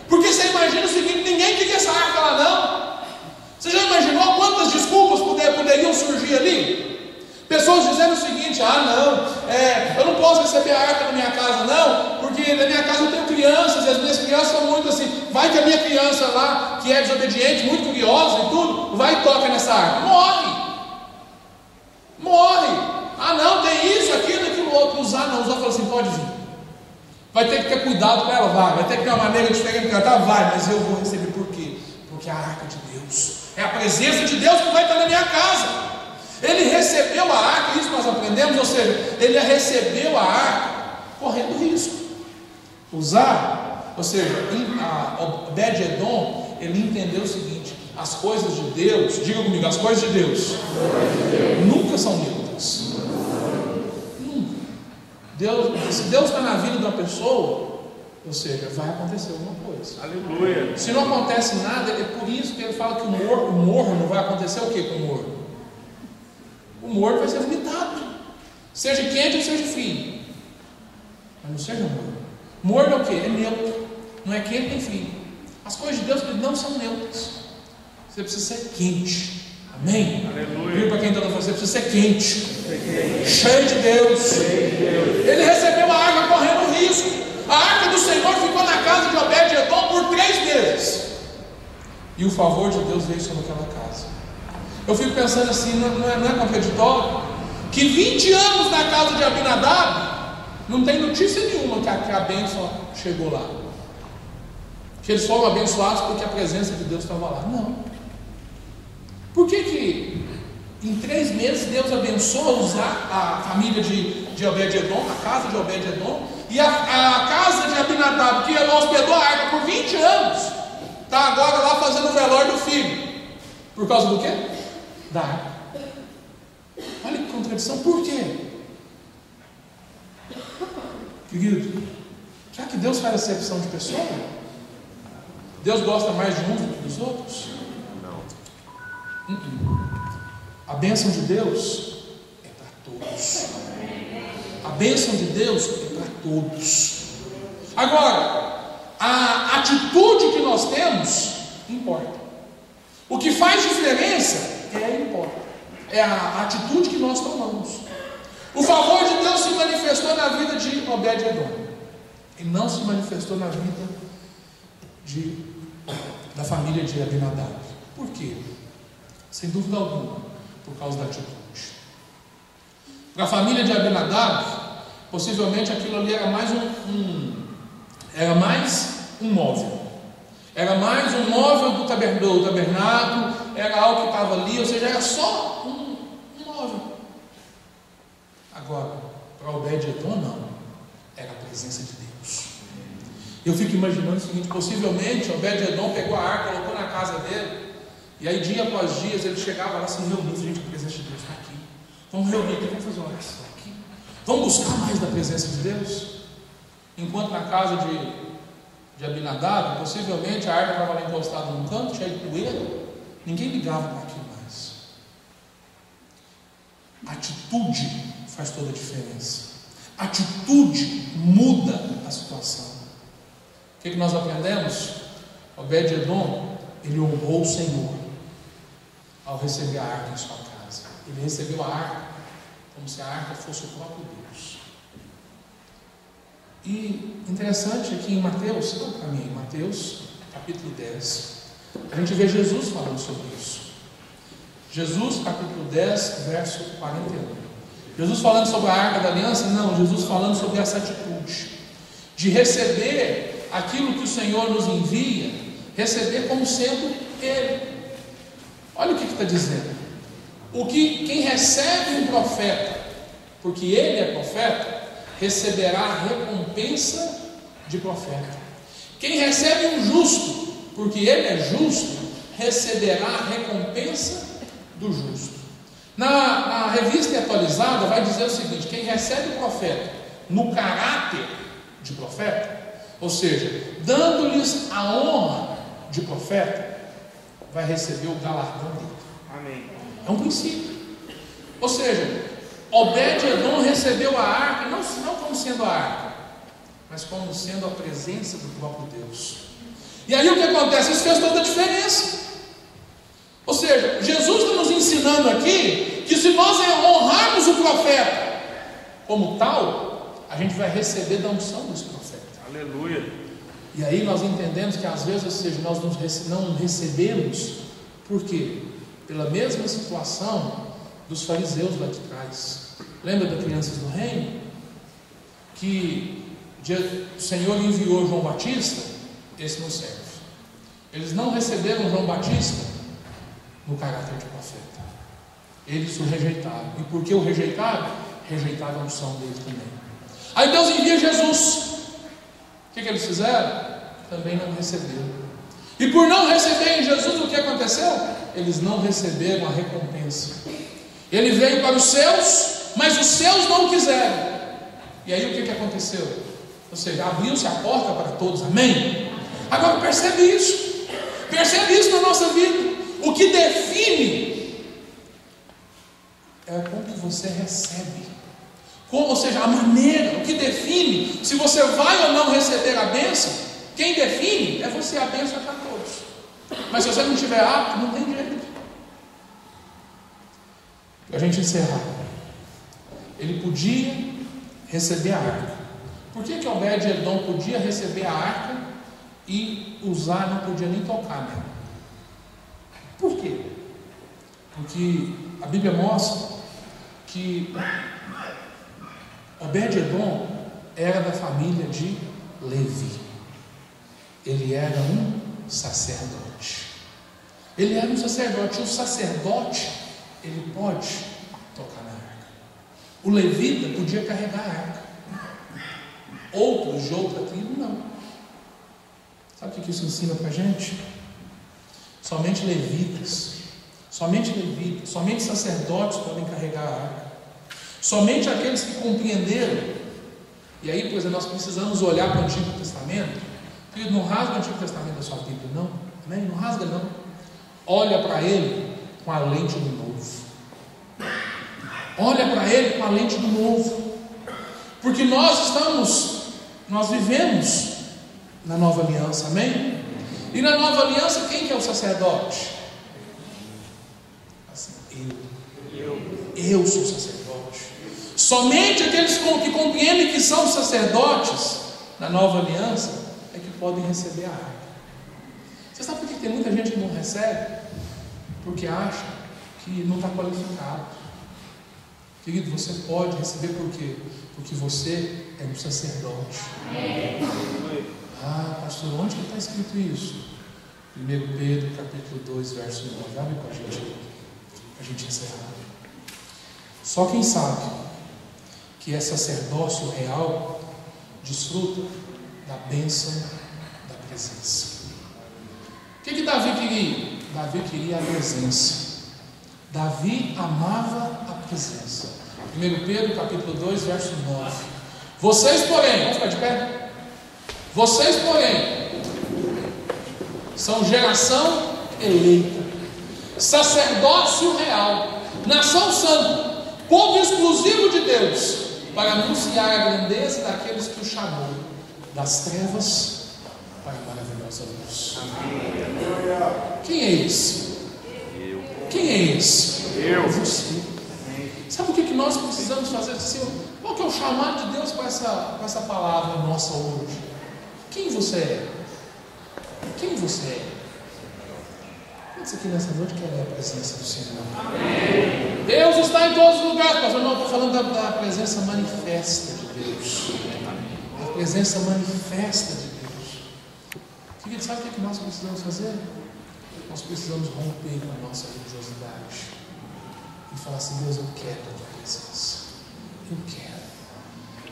Porque você imagina o seguinte: ninguém queria essa arca lá não. Você já imaginou quantas desculpas poderiam surgir ali? Pessoas dizendo o seguinte: ah não, eu não posso receber a arca na minha casa não, porque na minha casa eu tenho crianças, e as minhas crianças são muito assim, vai que a minha criança lá, que é desobediente, muito curiosa e tudo, vai e toca nessa arca, morre, ah não, tem isso, aquilo outro, usar fala assim, pode vir, vai ter que ter cuidado com ela, vai ter que ter uma maneira diferente de tratar, vai, mas eu vou receber. Por quê? Porque a arca de Deus é a presença de Deus que vai estar na minha casa. Ele recebeu a arca, isso nós aprendemos, ou seja, ele recebeu a arca correndo risco. Usar, ou seja, Obed-Edom, ele entendeu o seguinte: as coisas de Deus, diga comigo, as coisas de Deus nunca são neutras. Nunca. Se Deus está na vida de uma pessoa, ou seja, vai acontecer alguma coisa. Aleluia. Se não acontece nada, é por isso que ele fala que o morno vai acontecer o que com o morno? O morno vai ser vomitado, seja quente ou seja frio, mas não seja morno. Morno é o que? É neutro, não é quente nem frio. As coisas de Deus não são neutras. Você precisa ser quente. Amém? Aleluia. Viu para quem está falando? Você precisa ser quente, cheio de Deus. Ele recebeu a arca correndo risco. A arca do Senhor ficou na casa de Obed-Edom por 3 meses. E o favor de Deus veio sobre aquela casa. Eu fico pensando assim, não é contraditório? Que 20 anos na casa de Abinadab, não tem notícia nenhuma que a bênção chegou lá. Que eles foram abençoados porque a presença de Deus estava lá. Não. Por que em 3 meses Deus abençoa usar a família de Obed-Edom, a casa de Obed-Edom, e a casa de Abinadab, que hospedou a arca por 20 anos, está agora lá fazendo o velório do filho? Por causa do quê? Da arca. Olha que contradição. Por quê? Querido, será que Deus faz acepção de pessoa? Deus gosta mais de uns do que dos outros? Não. A bênção de Deus é para todos. A bênção de Deus é para todos. Agora, a atitude que nós temos importa. O que faz diferença é a atitude que nós tomamos. O favor de Deus se manifestou na vida de Obed-Edom e não se manifestou na vida da família de Abinadab. Por quê? Sem dúvida alguma, por causa da atitude. Para a família de Abinadab, possivelmente aquilo ali era mais um móvel. Era mais um móvel do tabernáculo, era algo que estava ali, ou seja, era só um móvel. Agora, para Obed-Edom não, era a presença de Deus. Eu fico imaginando o seguinte: possivelmente Obed-Edom pegou a arca, colocou na casa dele, e aí dia após dia ele chegava lá se reunindo. Gente, a presença de Deus está aqui, vamos reunir aqui, vamos fazer uma oração aqui, vamos buscar mais da presença de Deus. Enquanto na casa de Abinadab, possivelmente a arca estava lá encostada num canto, cheia de poeira, ninguém ligava para aquilo mais. Atitude faz toda a diferença. Atitude muda a situação. O que nós aprendemos? Obed-Edom, ele honrou o Senhor ao receber a arca em sua casa. Ele recebeu a arca como se a arca fosse o próprio Deus. E interessante aqui em Mateus, para mim, Mateus capítulo 10, a gente vê Jesus falando sobre isso. Jesus capítulo 10, verso 41. Jesus falando sobre a arca da aliança? Não, Jesus falando sobre essa atitude de receber aquilo que o Senhor nos envia, receber como sendo Ele. Olha o que está dizendo. Quem recebe um profeta, porque ele é profeta, receberá a recompensa de profeta. Quem recebe um justo, porque ele é justo, receberá a recompensa do justo. Na revista atualizada vai dizer o seguinte: quem recebe o profeta no caráter de profeta, ou seja, dando-lhes a honra de profeta, vai receber o galardão dele. Amém. É um princípio. Ou seja, Obed-Edom recebeu a arca não como sendo a arca, mas como sendo a presença do próprio Deus. E aí o que acontece? Isso fez toda a diferença. Ou seja, Jesus está nos ensinando aqui que se nós honrarmos o profeta como tal, a gente vai receber da unção desse profeta. Aleluia. E aí nós entendemos que às vezes, ou seja, nós não recebemos. Por quê? Pela mesma situação dos fariseus lá de trás. Lembra das crianças do reino? Que o Senhor enviou João Batista? Esse não serve. Eles não receberam João Batista no caráter de profeta. Eles o rejeitaram. E por que o rejeitaram? Rejeitaram a unção dele também. Aí Deus envia Jesus. O que eles fizeram? Também não receberam. E por não receberem Jesus, o que aconteceu? Eles não receberam a recompensa. Ele veio para os seus, mas os seus não o quiseram. E aí o que aconteceu? Ou seja, abriu-se a porta para todos. Amém? Agora percebe isso. Percebe isso na nossa vida. O que define é como que você recebe. Ou seja, a maneira, o que define se você vai ou não receber a bênção, quem define é você. A bênção é para todos. Mas se você não tiver apto, não tem jeito. Para a gente encerrar, ele podia receber a arca. Por que Obed-Edom podia receber a arca e usar, não podia nem tocar nela? Por quê? Porque a Bíblia mostra que Obed-Edom era da família de Levi. Ele era um sacerdote. Ele era um sacerdote. E o sacerdote, ele pode tocar na arca. O levita podia carregar a arca. Outros de outra tribo não. Sabe o que isso ensina para a gente? Somente levitas, somente sacerdotes podem carregar a arca. Somente aqueles que compreenderam. E aí, pois, nós precisamos olhar para o Antigo Testamento. Filho, não rasga o Antigo Testamento da sua Bíblia, não. Amém? Não rasga, não. Olha para ele com a lente do novo. Olha para ele com a lente do novo. Porque nós vivemos na nova aliança, amém? E na nova aliança, quem que é o sacerdote? Assim, eu sou sacerdote. Somente aqueles que compreendem que são sacerdotes na nova aliança é que podem receber a arca. Você sabe por que tem muita gente que não recebe? Porque acha que não está qualificado. Querido, você pode receber por quê? Porque você é um sacerdote. Ah, pastor, onde que está escrito isso? 1 Pedro capítulo 2, verso 9. Abre com a gente encerrar. Só quem sabe que é sacerdócio real desfruta da bênção da presença. O que Davi queria? Davi queria a presença. Davi amava a presença. 1 Pedro capítulo 2, verso 9. Vocês, porém, vamos ficar de pé? Vocês, porém, são geração eleita, sacerdócio real, nação santa, povo exclusivo de Deus, para anunciar a grandeza daqueles que o chamou das trevas para a maravilhosa luz. Quem é esse? Quem é esse? Você. Sabe o que nós precisamos fazer? Qual que é o chamado de Deus para essa palavra nossa hoje? Quem você é? Quem você é? Quantos aqui nessa noite querem a presença do Senhor? Amém. Deus está em todos os lugares, pastor. Não, estou falando da presença manifesta de Deus. A presença manifesta de Deus. Querido, sabe o que nós precisamos fazer? Nós precisamos romper com a nossa religiosidade e falar assim: Deus, eu quero a tua presença. Eu quero.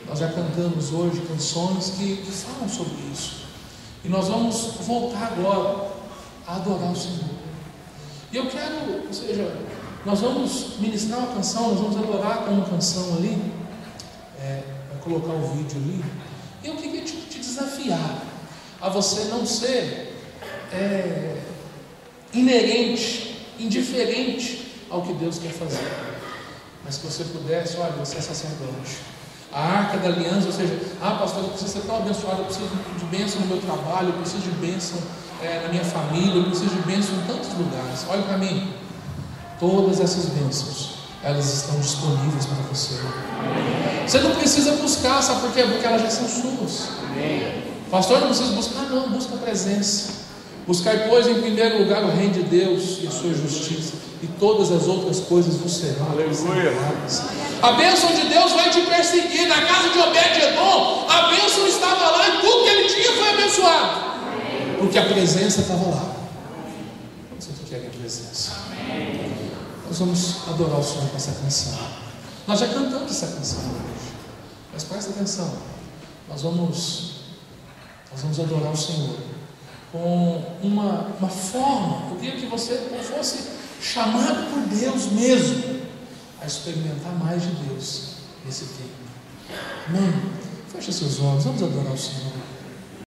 Nós já cantamos hoje canções que falam sobre isso. E nós vamos voltar agora a adorar o Senhor. E eu quero, ou seja, nós vamos ministrar uma canção, nós vamos adorar com uma canção ali. Vai colocar o vídeo ali. E eu queria te desafiar a você não ser inerente, indiferente ao que Deus quer fazer. Mas que você pudesse, olha, você é sacerdote. A arca da aliança, ou seja, pastor, eu preciso ser tão abençoado, eu preciso de bênção no meu trabalho, eu preciso de bênção na minha família, eu preciso de bênção em tantos lugares. Olha para mim, todas essas bênçãos, elas estão disponíveis para você. Você não precisa buscar, sabe por quê? Porque elas já são suas. Pastor, não precisa buscar, não, busca a presença. Buscai, pois, em primeiro lugar o reino de Deus e a sua justiça, e todas as outras coisas vos serão acrescentadas. A bênção de Deus vai te perseguir. Na casa de Obed-Edom, a bênção estava lá e tudo que ele tinha foi abençoado, porque a presença estava lá. Você que quer a presença? Nós vamos adorar o Senhor com essa canção. Nós já cantamos essa canção hoje, mas presta atenção. Nós vamos adorar o Senhor com uma forma. Eu queria que você fosse chamado por Deus mesmo a experimentar mais de Deus nesse tempo. Amém? Feche seus olhos, vamos adorar o Senhor.